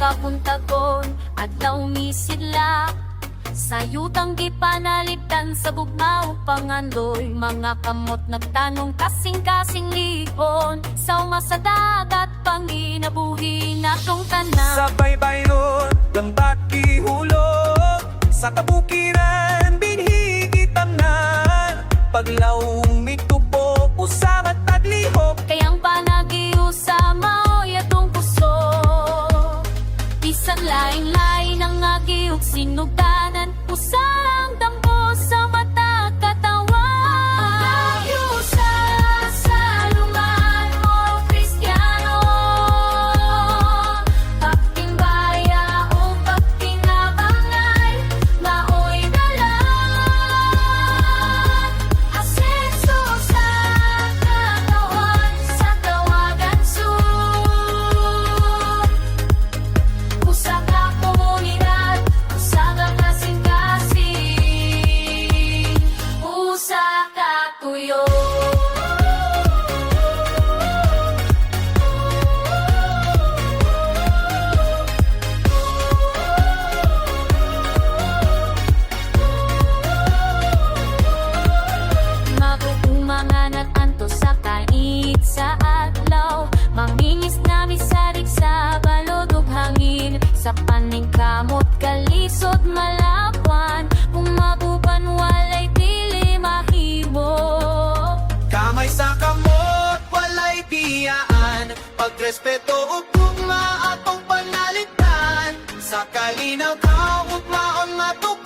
papuntagon at naumisidla sayutang gipanalipdan sa bugnaw pangandoy mga kamot nagtanong kasing-kasing lipon sa sa dagat panginabuhi natong tanan sa baybay-non ng pakihulog sa kabukiran binhigitan na paglaong mitubo usamat at lihok kayang panagiyo sa maoy atong puso bisan lain-lain ang agiog sinugdanan usang dambo sa mata katawan layo sa saluman mo Kristiyano pagtimbaya o pagtinabangay maoy dalan asenso sa katawan sa tawagan su usa ka komunidad usa ka kasing-kasing usa ka tuyo magugumangan at anto sa kainit sa adlaw mangingis na misarig sa balod ug hangin sa paningkamot kalisod malapan kung maguban walay dili mahimo kamay sa kamot walay biyaan pagrespeto ug tugma atong panalitan sa kalinaw kaugmaon matuk